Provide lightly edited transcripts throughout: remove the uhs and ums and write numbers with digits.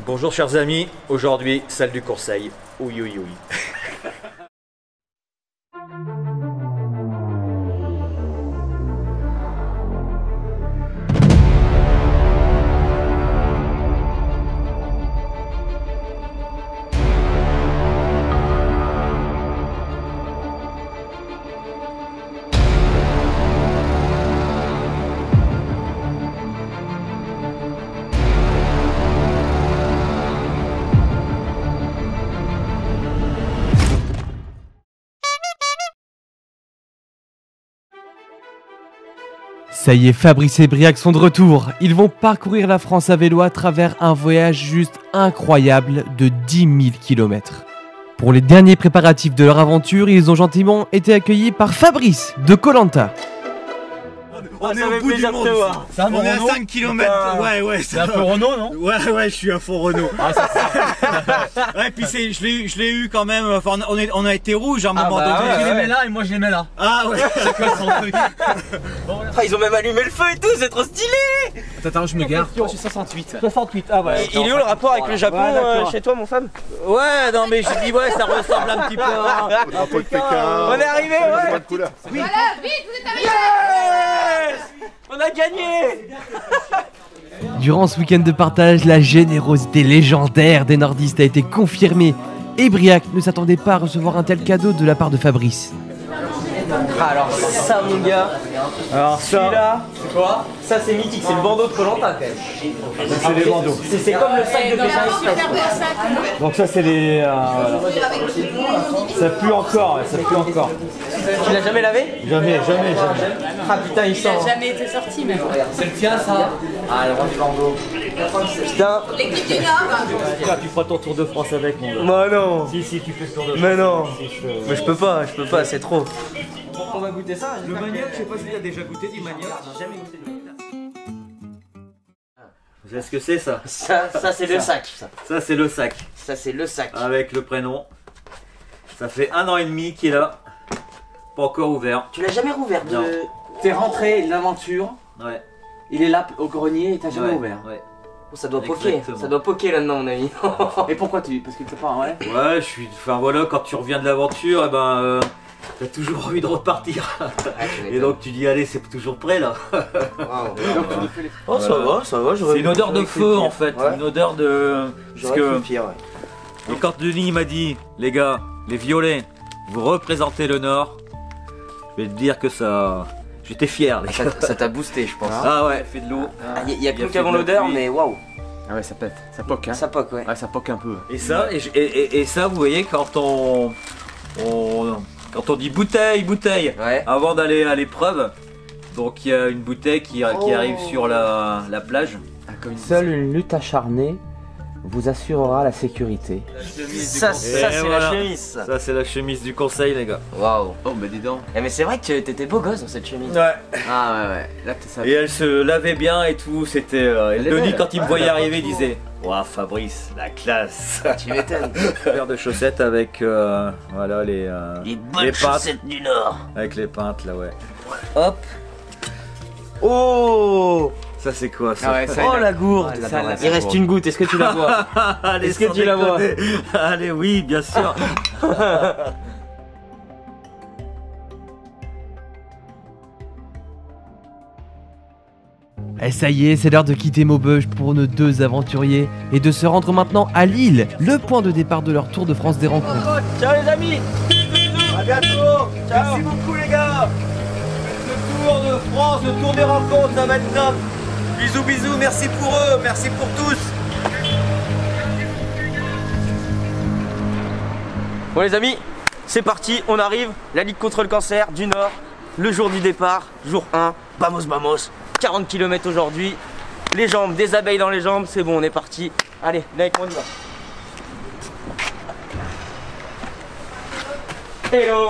Bonjour chers amis, aujourd'hui salle du Conseil. Oui oui oui. Ça y est, Fabrice et Briac sont de retour. Ils vont parcourir la France à vélo à travers un voyage juste incroyable de 10 000 km. Pour les derniers préparatifs de leur aventure, ils ont gentiment été accueillis par Fabrice de Koh Lanta. On est au bout du monde. On est à 5 km. Ouais. C'est un peu Renault, non? Ouais, je suis à fond Renault. Ah, c'est ça. Ouais, puis je l'ai eu quand même. Enfin, on a été rouge à un moment donné. Tu les mets là et moi je les mets là. Ah ouais. C'est quoi son truc? Ils ont même allumé le feu et tout, c'est trop stylé. Attends, je me gare. Je suis 68. 68, ah ouais. Il est où le rapport avec le Japon chez toi, mon femme? Ouais non mais je dis ouais ça ressemble un petit peu à Pékin. On est arrivé, ouais. Voilà, vite, vous êtes arrivés. On a gagné. Durant ce week-end de partage, la générosité légendaire des nordistes a été confirmée. Et Briac ne s'attendait pas à recevoir un tel cadeau de la part de Fabrice. Alors ça, mon gars, Alors celui-là, c'est quoi? Ça c'est mythique, c'est le bandeau de Koh Lanta quand même. c'est les bandeaux. C'est comme le sac de Pékin Express. Donc ça c'est les... ça pue encore, ça pue encore. Tu l'as jamais lavé? Jamais. Ah putain, il sent. Il n'a jamais été sorti même. C'est le tien, ça? Ah, le rendu bandeau. Putain. L'équipe du Nord. Tu feras ton tour de France avec mon gars. Moi non. Si tu fais le tour de France. Mais non. Si, Mais je peux pas, c'est trop. On va goûter ça. Le manioc, je sais pas si t'as déjà goûté du manioc. Jamais goûté le manioc. Vous savez ce que c'est ça? Ça c'est le sac. Ça c'est le sac. Ça c'est le sac. Avec le prénom. Ça fait 1 an et demi qu'il est là. Pas encore ouvert. Tu l'as jamais rouvert de... Non. T'es rentré l'aventure, Ouais. il est là au grenier et t'as jamais ouvert. Ouais. Oh, ça doit poker. Exactement. Ça doit poker là-dedans, mon ami. Et pourquoi tu... Parce que t'es pas, ouais? Ouais, je suis. Enfin voilà, quand tu reviens de l'aventure, t'as toujours envie de repartir. Et donc tu dis allez, c'est toujours prêt là. Oh, ça va, C'est une odeur de feu en fait, une odeur de. Parce que pire, ouais. et quand Denis m'a dit, les gars, les violets, vous représentez le Nord, je vais te dire que ça. J'étais fier. Les gars. Ça t'a boosté, je pense. Ah ouais, fait de l'eau. Il y a Il plus fait qu'avant de la l'odeur, pluie. mais waouh. Ah ouais, ça pète, ça poque, hein? Ça poque, ouais. Ouais, ça poque un peu. Et ça, et ça, vous voyez, quand on dit bouteille, Ouais. avant d'aller à l'épreuve, donc il y a une bouteille qui arrive sur la plage. Seule une lutte acharnée vous assurera la sécurité. Ça c'est voilà. la chemise. Ça, c'est la chemise du conseil, les gars. Waouh. Oh, mais dis donc. Mais c'est vrai que t'étais beau gosse dans cette chemise. Ouais. Ah ouais. Là, t'es ça. Et elle se lavait bien et tout. C'était. Et Elle est Denis, belle. quand il me voyait arriver, disait Ouah, Fabrice, la classe. Tu m'étonnes. Paire de chaussettes avec. Voilà, les bonnes pintes. chaussettes du Nord. Avec les pintes, là, ouais. Hop. Oh. Ça, c'est quoi ça? Ah ouais, ça, Oh la gourde. Ah, ça, là, Il reste une goutte, est-ce que tu la vois? Allez, Est-ce que sans tu la vois? déconner. Allez, oui, bien sûr. Et ça y est, c'est l'heure de quitter Maubeuge pour nos deux aventuriers et de se rendre maintenant à Lille, le point de départ de leur Tour de France des rencontres. Ciao les amis. À bientôt. Merci beaucoup, les gars. Le Tour de France, le Tour des rencontres, ça va être top. Bisous, merci pour eux, merci pour tous. Bon les amis, c'est parti, on arrive, la Ligue contre le cancer du Nord, le jour du départ, jour 1, vamos, 40 km aujourd'hui, les jambes, des abeilles dans les jambes, c'est bon, on est parti. Allez, viens avec moi, on y va. Hello.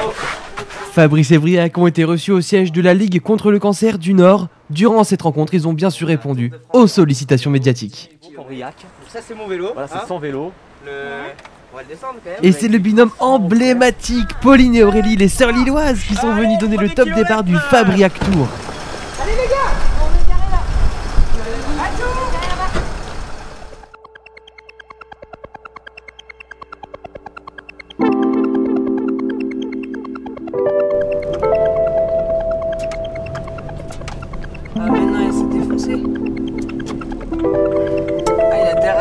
Fabrice et Briac ont été reçus au siège de la Ligue contre le cancer du Nord. Durant cette rencontre, ils ont bien sûr répondu aux sollicitations médiatiques. Pour Briac. Ça c'est mon vélo. Voilà, c'est son vélo. On va le descendre quand même. Et c'est le binôme emblématique, Pauline et Aurélie, les sœurs lilloises, qui sont venus donner le top départ du Fabriac Tour. Allez les gars, on est carré là. À tout, derrière là.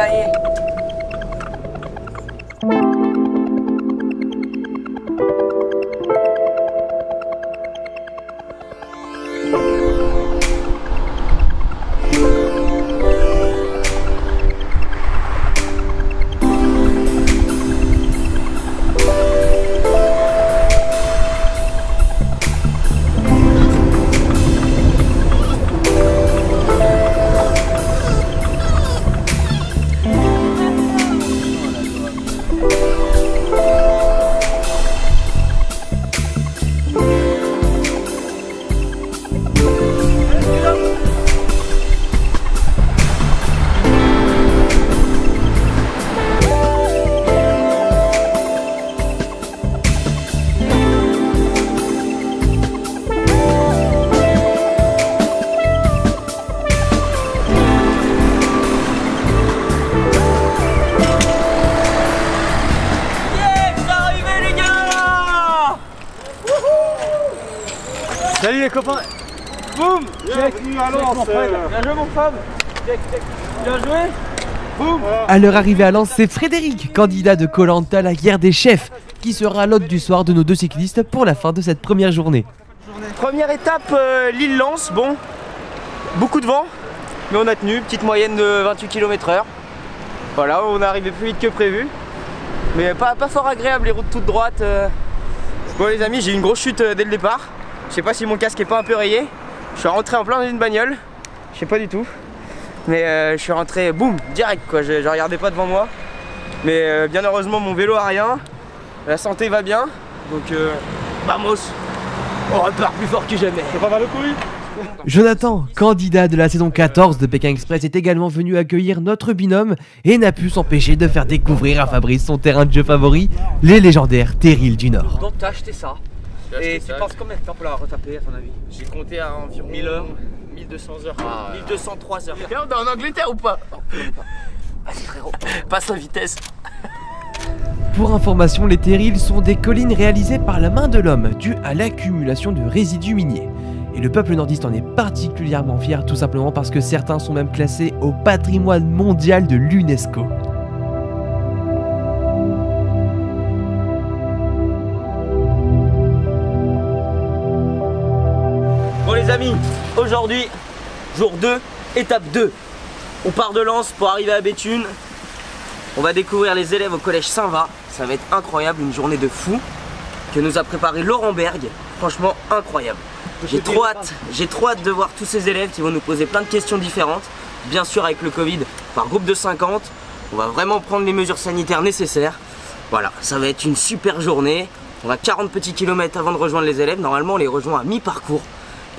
travailler. Salut les copains. Boum. Check. Bien joué mon Fab. Check. Bien joué. Boum. À leur arrivée à Lens, c'est Frédéric, candidat de Koh-Lanta, la guerre des chefs, qui sera l'hôte du soir de nos deux cyclistes pour la fin de cette première journée. Première étape, Lille-Lens. Bon, beaucoup de vent, mais on a tenu. Petite moyenne de 28 km/h. Voilà, on est arrivé plus vite que prévu. Mais pas fort agréable, les routes toutes droites. Bon les amis, j'ai eu une grosse chute dès le départ. Je sais pas si mon casque est pas un peu rayé. Je suis rentré en plein dans une bagnole. Je sais pas du tout. Mais je suis rentré, boum, direct quoi. Je regardais pas devant moi. Mais bien heureusement, mon vélo a rien. La santé va bien. Donc, vamos. On repart plus fort que jamais. C'est pas mal le couille. Jonathan, candidat de la saison 14 de Pékin Express, est également venu accueillir notre binôme et n'a pu s'empêcher de faire découvrir à Fabrice son terrain de jeu favori, les légendaires Terrils du Nord. Donc t'as acheté ça. Et tu penses combien de temps pour la retaper à ton avis? J'ai compté à environ 1000 heures, 1200 heures. 1203 heures. Regarde, on est en Angleterre ou pas? Vas-y frérot, passe la vitesse. Pour information, les Terrils sont des collines réalisées par la main de l'homme, dues à l'accumulation de résidus miniers. Et le peuple nordiste en est particulièrement fier, tout simplement parce que certains sont même classés au patrimoine mondial de l'UNESCO. Bon les amis, aujourd'hui, jour 2, étape 2. On part de Lens pour arriver à Béthune. On va découvrir les élèves au collège Saint-Va. Ça va être incroyable, une journée de fou que nous a préparé Laurent Berg. Franchement incroyable. J'ai trop hâte de voir tous ces élèves qui vont nous poser plein de questions différentes. Bien sûr avec le Covid, par groupe de 50. On va vraiment prendre les mesures sanitaires nécessaires. Voilà, ça va être une super journée. On a 40 petits kilomètres avant de rejoindre les élèves. Normalement on les rejoint à mi-parcours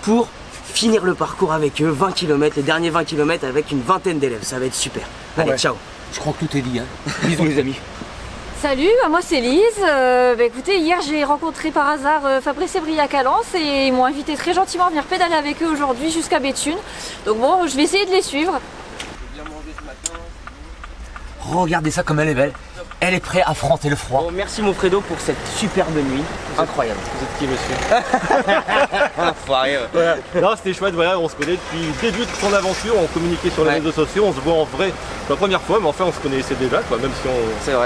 pour finir le parcours avec eux, 20 km, les derniers 20 km avec une vingtaine d'élèves. Ça va être super. Allez, ciao. Je crois que tout est dit. Bisous les amis. Salut, moi c'est Lise. Écoutez, hier j'ai rencontré par hasard Fabrice et Briac à Lens et ils m'ont invité très gentiment à venir pédaler avec eux aujourd'hui jusqu'à Béthune. Donc bon, je vais essayer de les suivre. Regardez ça comme elle est belle. Elle est prête à affronter le froid. Bon, merci mon Fredo pour cette superbe nuit. Incroyable. Vous êtes qui monsieur? Enfoiré. Voilà. Non, c'était chouette, voilà, on se connaît depuis le début de son aventure, on communiquait sur les réseaux sociaux, on se voit en vrai pour la première fois, mais enfin on se connaissait déjà, quoi, même si on...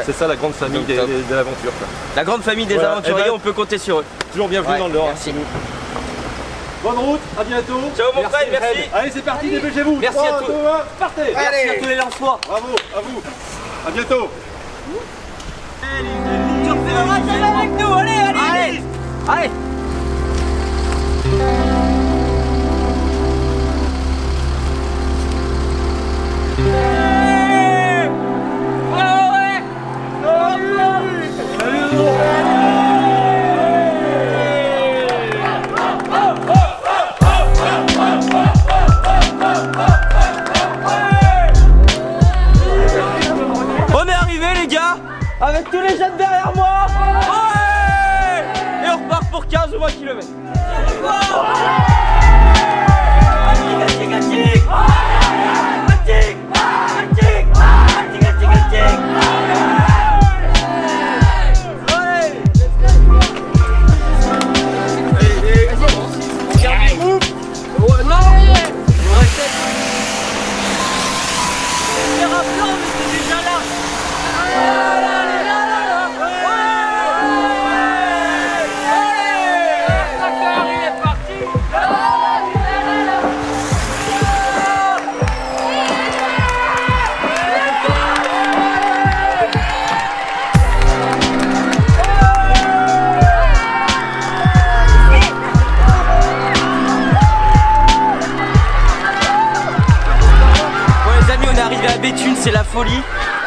C'est ça la grande famille de l'aventure. La grande famille des aventuriers, on peut compter sur eux. Toujours bienvenue dans le Nord. Merci. Bonne route, à bientôt. Ciao mon frère, merci. Allez, c'est parti, dépêchez-vous. Merci 3, à tous. 2, 1, partez. Merci à tous les Lensois. Bravo, à vous. À bientôt. Avec nous, allez. Allez. On est arrivé les gars, avec tous les jeunes derrière moi. Ouais. Et on repart pour 15 ou 20 km.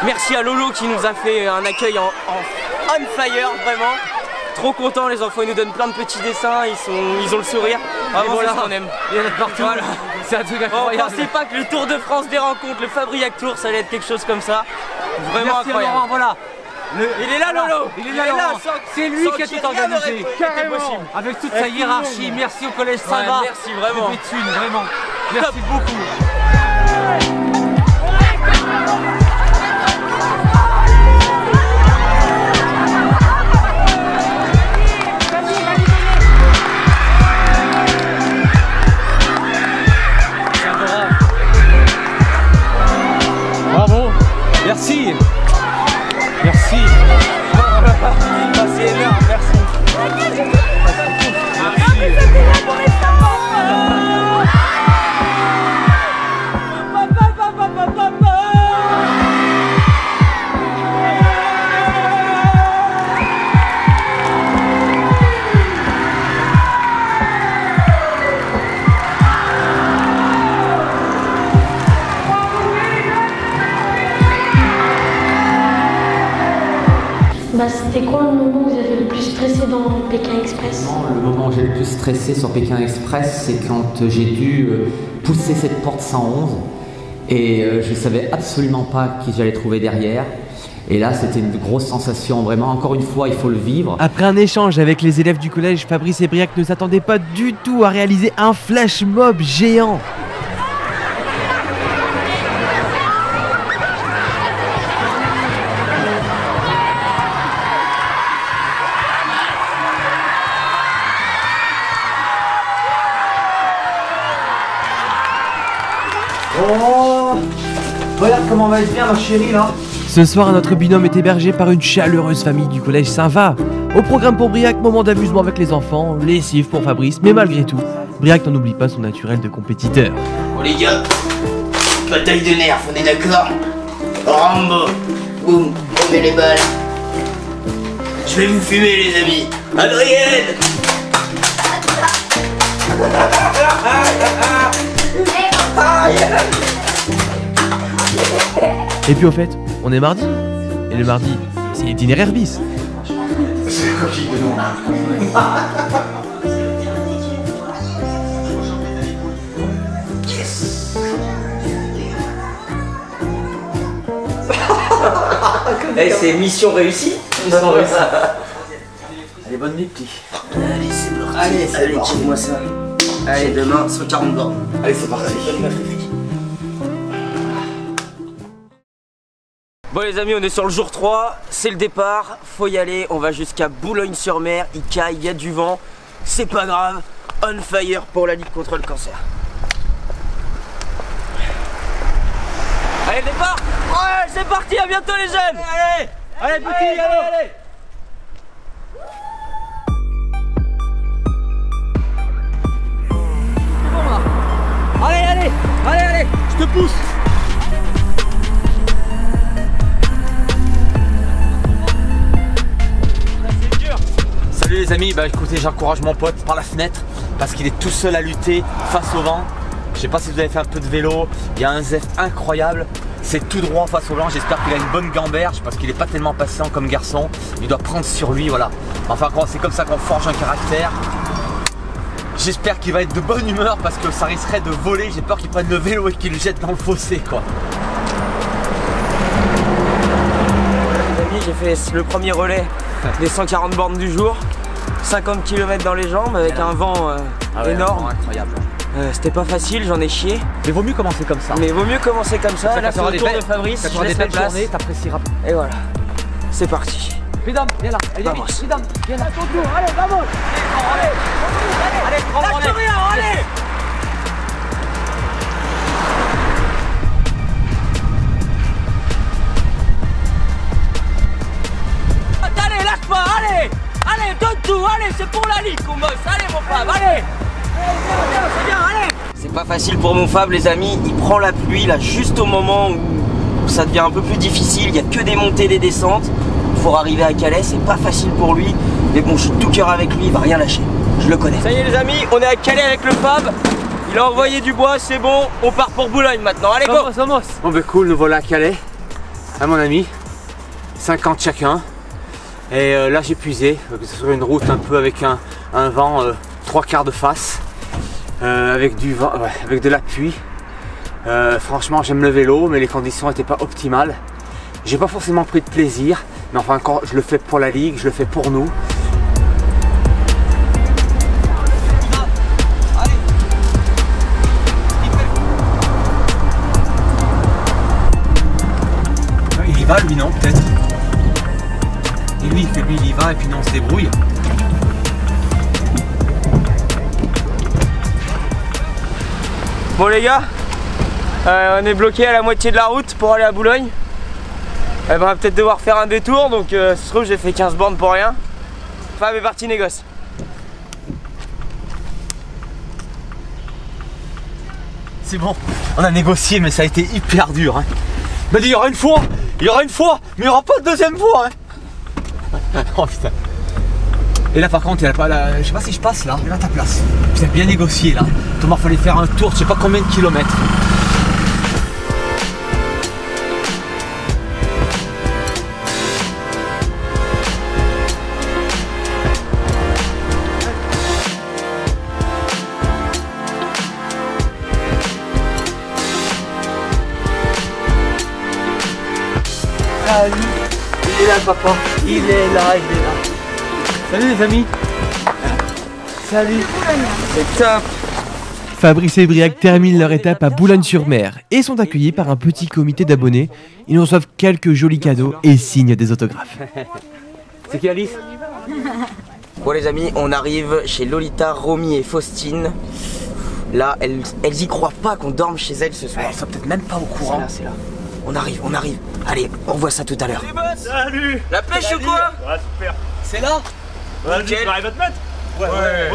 Merci à Lolo qui nous a fait un accueil en on fire, vraiment. Trop content, les enfants, ils nous donnent plein de petits dessins, ils ont le sourire. Vraiment, voilà, c'est ce qu'on aime. Il y en a partout. Voilà. C'est un truc incroyable. On pensait pas que le Tour de France des rencontres, le Fabriac Tour, ça allait être quelque chose comme ça. Vraiment merci incroyable. Laurent, voilà. Il est là, Lolo. Il est là, c'est lui qui a tout organisé. Carrément. Avec toute sa hiérarchie. Merci au collège Sava. Merci vraiment. De Béthune, vraiment. Merci beaucoup. Bravo. Merci. Merci. C'est énorme, merci. C'était quoi le moment où vous avez le plus stressé dans Pékin Express? Le moment où j'ai le plus stressé sur Pékin Express, c'est quand j'ai dû pousser cette porte 111 et je savais absolument pas qui j'allais trouver derrière. Et là, c'était une grosse sensation, vraiment. Encore une fois, il faut le vivre. Après un échange avec les élèves du collège, Fabrice et Briac ne s'attendaient pas du tout à réaliser un flash mob géant. Oh, regarde comment on va être bien, ma chérie, là. Ce soir, notre binôme est hébergé par une chaleureuse famille du collège Saint-Va. Au programme pour Briac, moment d'amusement avec les enfants, lessive pour Fabrice, mais malgré tout, Briac n'en oublie pas son naturel de compétiteur. Bon les gars, bataille de nerfs, on est d'accord? Rambo, boum, on met les balles. Je vais vous fumer les amis. Adrienne. Et puis au fait, on est mardi. Et le mardi, c'est l'itinéraire bis. C'est coquille de nom. Yes. Eh, c'est mission réussie. Mission réussie. Allez, bonne nuit, petit. Allez, c'est parti. Allez, check-moi ça. Allez, demain, 140 bornes. Allez, c'est parti. Bon les amis, on est sur le jour 3, c'est le départ, faut y aller, on va jusqu'à Boulogne-sur-Mer, il caille, il y a du vent, c'est pas grave, on fire pour la lutte contre le cancer. Allez, départ. Ouais, c'est parti, à bientôt les jeunes. Allez, petit, allez. Allez, je te pousse. Salut les amis, bah écoutez, j'encourage mon pote par la fenêtre parce qu'il est tout seul à lutter face au vent. Je sais pas si vous avez fait un peu de vélo, il y a un zeste incroyable, c'est tout droit face au vent. J'espère qu'il a une bonne gamberge parce qu'il est pas tellement patient comme garçon, il doit prendre sur lui, voilà. Enfin c'est comme ça qu'on forge un caractère. J'espère qu'il va être de bonne humeur parce que ça risquerait de voler, j'ai peur qu'il prenne le vélo et qu'il le jette dans le fossé quoi. Les amis, j'ai fait le premier relais des 140 bornes du jour, 50 km dans les jambes avec un vent énorme. Incroyable. C'était pas facile, j'en ai chié. Mais vaut mieux commencer comme ça. Mais vaut mieux commencer comme ça. Là, c'est le tour de Fabrice. Quand tu auras des belles journées, t'apprécieras. Et voilà, c'est parti. Mesdames, viens là. Vamos. Mesdames, viens là. Allez, vamos. Allez, lâche rien, allez. Allez, lâche pas, allez. Allez, donne tout, allez, c'est pour la ligue qu'on bosse. Allez, mon Fab, allez. C'est bien, allez. C'est pas facile pour mon Fab, les amis. Il prend la pluie là juste au moment où ça devient un peu plus difficile. Il n'y a que des montées, des descentes. Pour arriver à Calais, c'est pas facile pour lui. Mais bon, je suis de tout cœur avec lui, il va rien lâcher. Je le connais. Ça y est les amis, on est à Calais avec le Fab. Il a envoyé du bois, c'est bon. On part pour Boulogne maintenant. Allez, go. Bon bah cool, nous voilà à Calais. à mon ami, 50 chacun. Et là j'ai puisé, sur une route un peu avec un vent 3/4 de face, avec du vent, avec de la pluie. Franchement j'aime le vélo, mais les conditions n'étaient pas optimales. J'ai pas forcément pris de plaisir, mais enfin encore je le fais pour la ligue, je le fais pour nous. Il y va lui non peut-être. Et lui il y va et puis nous on se débrouille. Bon les gars, on est bloqué à la moitié de la route pour aller à Boulogne. On va peut-être devoir faire un détour, donc ça se trouve j'ai fait 15 bornes pour rien. Fab est parti négoce. C'est bon, on a négocié mais ça a été hyper dur. Hein. Il m'a dit il y aura une fois, mais il n'y aura pas de deuxième fois. Hein. Oh putain. Et là par contre, il y a pas la... je sais pas si je passe là, il y a ta place. Tu as bien négocié là. Thomas, fallait faire un tour de je sais pas combien de kilomètres. Salut. Il est là papa, il est là. Salut les amis. Salut. C'est top. Fabrice et Briac terminent leur étape à Boulogne-sur-Mer et sont accueillis par un petit comité d'abonnés. Ils nous reçoivent quelques jolis cadeaux et signent des autographes. C'est qui Alice? Bon les amis, on arrive chez Lolita, Romy et Faustine. Là, elles y croient pas qu'on dorme chez elles ce soir. Elles sont peut-être même pas au courant. C'est là. On arrive. Allez, on voit ça tout à l'heure. Salut. La pêche ou quoi? Ouais, super. C'est là. Vas-y, tu arrives à te mettre? Ouais.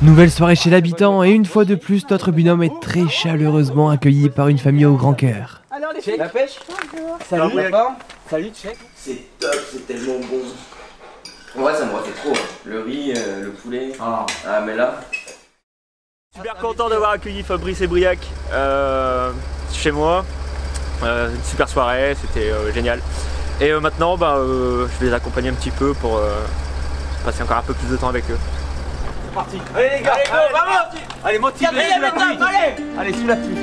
Nouvelle soirée chez l'habitant et une fois de plus, notre binôme est très chaleureusement accueilli par une famille au grand cœur. Alors les filles, la pêche? Salut. Salut, check. C'est top, c'est tellement bon. Ouais, ça me refait trop. Le riz, le poulet. Ah, mais là. Super content d'avoir accueilli Fabrice et Briac chez moi. Une super soirée, c'était génial. Et maintenant, je vais les accompagner un petit peu pour passer encore un peu plus de temps avec eux. C'est parti. Allez les gars, allez go, vamos. Allez, motive. Allez, sous la pluie.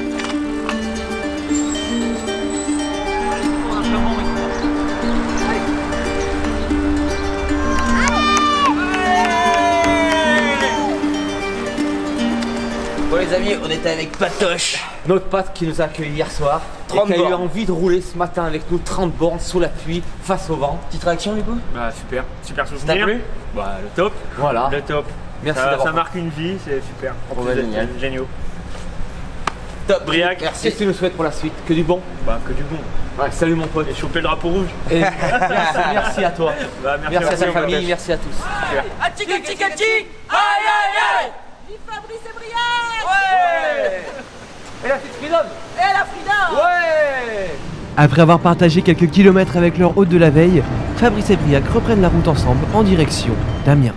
Bon les amis, on était avec Patoche. Notre pote qui nous a accueillis hier soir 30 et qui a eu bornes. envie de rouler ce matin avec nous 30 bornes sous la pluie, face au vent. Petite réaction du coup? Bah super T'as souvenir. plu? Bah le top. Voilà. Le top. Merci Ça d'avoir. marque une vie, c'est super. En Bon, plus bah, d'être génial. Géniaux. Top. Briac, Merci. Qu'est-ce que tu nous souhaites pour la suite? Que du bon? bah que du bon. Ouais, salut mon pote. Et choper le drapeau rouge. Et merci à toi. Bah, Merci à ta vous, famille, Patoche. merci à tous. Aïe aïe. Vive Fabrice et Briac. Ouais. Et la petite freedom. Et la Frida. Ouais. Après avoir partagé quelques kilomètres avec leur hôte de la veille, Fabrice et Briac reprennent la route ensemble en direction d'Amiens.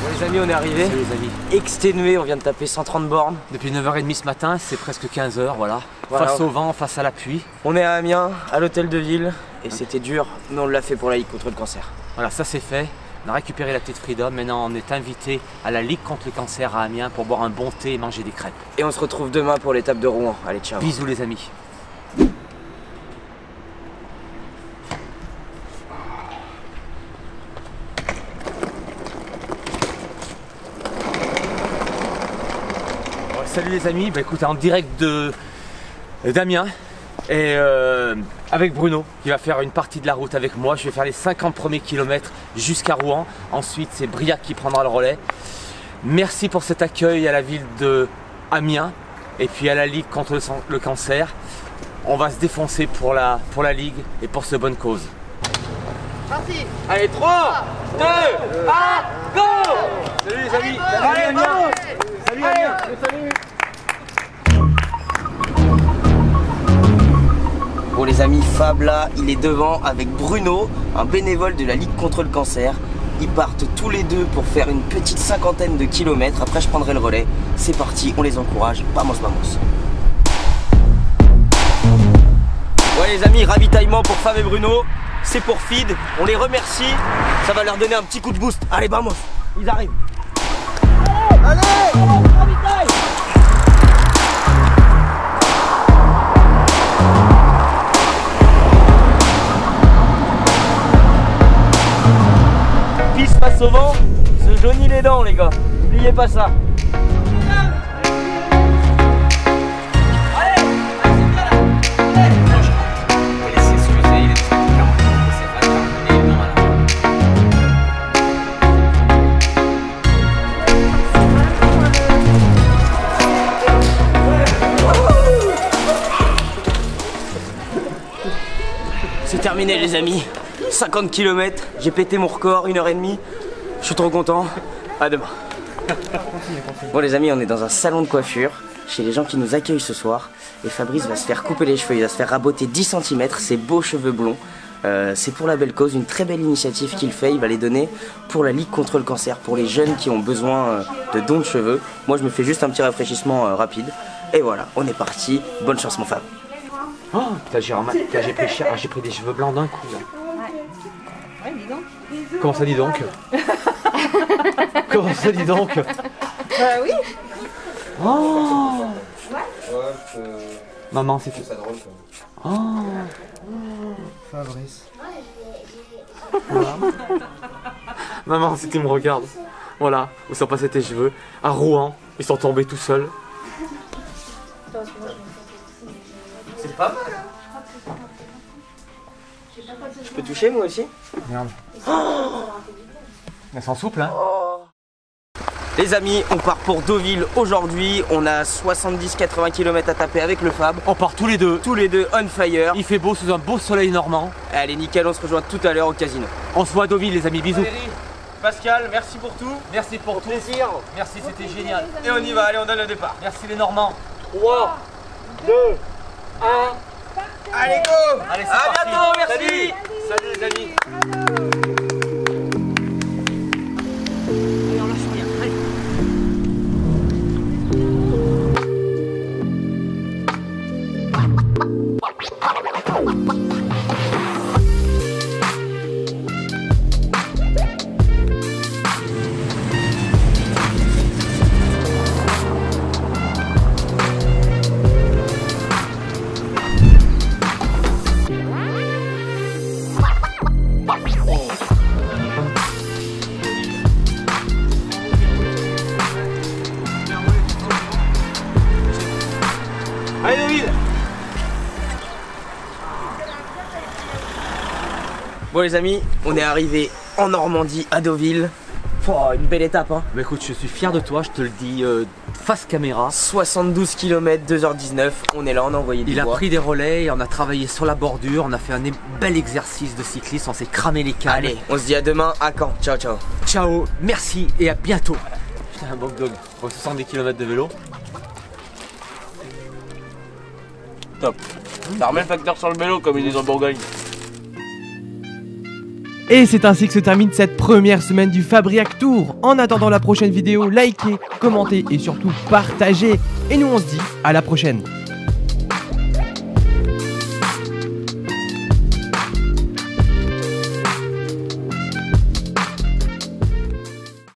Bon les amis, on est arrivé. Salut les amis. Exténué, on vient de taper 130 bornes. Depuis 9h30 ce matin, c'est presque 15h, voilà. Voilà. Face au vent, face à la pluie. On est à Amiens, à l'hôtel de ville. Et c'était dur, mais on l'a fait pour la Ligue contre le cancer. Voilà, ça c'est fait. On a récupéré la petite freedom. Maintenant, on est invité à la Ligue contre le cancer à Amiens pour boire un bon thé et manger des crêpes. Et on se retrouve demain pour l'étape de Rouen. Allez, ciao. Bisous les amis. Salut les amis, bah écoute, en direct d'Amiens et avec Bruno qui va faire une partie de la route avec moi. Je vais faire les 50 premiers kilomètres jusqu'à Rouen. Ensuite c'est Briac qui prendra le relais. Merci pour cet accueil à la ville de Amiens et puis à la Ligue contre le cancer. On va se défoncer pour la Ligue et pour ce bonne cause. Parti. Allez, 3, 2, 1, go. Salut les amis. Allez, vamos. Salut Amiens. Salut. Bon les amis, Fab là, il est devant avec Bruno, un bénévole de la Ligue contre le cancer. Ils partent tous les deux pour faire une petite 50aine de kilomètres. Après je prendrai le relais. C'est parti, on les encourage. Vamos, vamos. Ouais les amis, ravitaillement pour Fab et Bruno. C'est pour feed, on les remercie. Ça va leur donner un petit coup de boost. Allez, vamos, ils arrivent. Allez, ravitaille. Pisse face au vent, se jaunit les dents les gars. N'oubliez pas ça. C'est terminé les amis, 50 km, j'ai pété mon record, 1h30, je suis trop content, à demain. Bon les amis, on est dans un salon de coiffure, chez les gens qui nous accueillent ce soir, et Fabrice va se faire couper les cheveux, il va se faire raboter 10 cm, ses beaux cheveux blonds. C'est pour la belle cause, une très belle initiative qu'il fait, il va les donner pour la Ligue contre le cancer, pour les jeunes qui ont besoin de dons de cheveux. Moi je me fais juste un petit rafraîchissement rapide, et voilà, on est parti, bonne chance mon Fab. Oh, j'ai pris des cheveux blancs d'un coup là. Ouais, dis donc. Comment ça dit donc? Comment ça dit donc? Oui. Oh maman, c'est ça drôle Oh Fabrice. Maman, si tu me regardes, voilà, où sont passés tes cheveux? À Rouen, ils sont tombés tout seuls. C'est pas mal hein. Je peux toucher moi aussi? Merde. Oh, elles sont souples hein. Oh. Les amis, on part pour Deauville aujourd'hui. On a 70-80 km à taper avec le Fab. On part tous les deux. Tous les deux on fire. Il fait beau sous un beau soleil normand. Allez nickel, on se rejoint tout à l'heure au casino. On se voit à Deauville les amis, bisous. Valérie, Pascal, merci pour tout. Merci pour tout. Plaisir. Merci, c'était génial. Et on y va, allez on donne le départ. Merci les Normands. 3, 2, 1. Allez go. Allez, c'est à parti. bientôt, merci. Salut les amis. Allez Deauville. Bon les amis, on est arrivé en Normandie à Deauville. Oh, une belle étape hein. Bah écoute, je suis fier de toi, je te le dis face caméra. 72 km, 2h19, on est là, on a envoyé du Il a bois. pris des relais, on a travaillé sur la bordure, on a fait un bel exercice de cycliste, on s'est cramé les câbles. Allez, on se dit à demain à Caen. Ciao ciao. Ciao, merci et à bientôt. Putain, un bog dog. 70 km de vélo. Top. Ça remet le facteur sur le vélo comme ils disent en Bourgogne. Et c'est ainsi que se termine cette première semaine du Fabriac Tour. En attendant la prochaine vidéo, likez, commentez et surtout partagez. Et nous on se dit à la prochaine.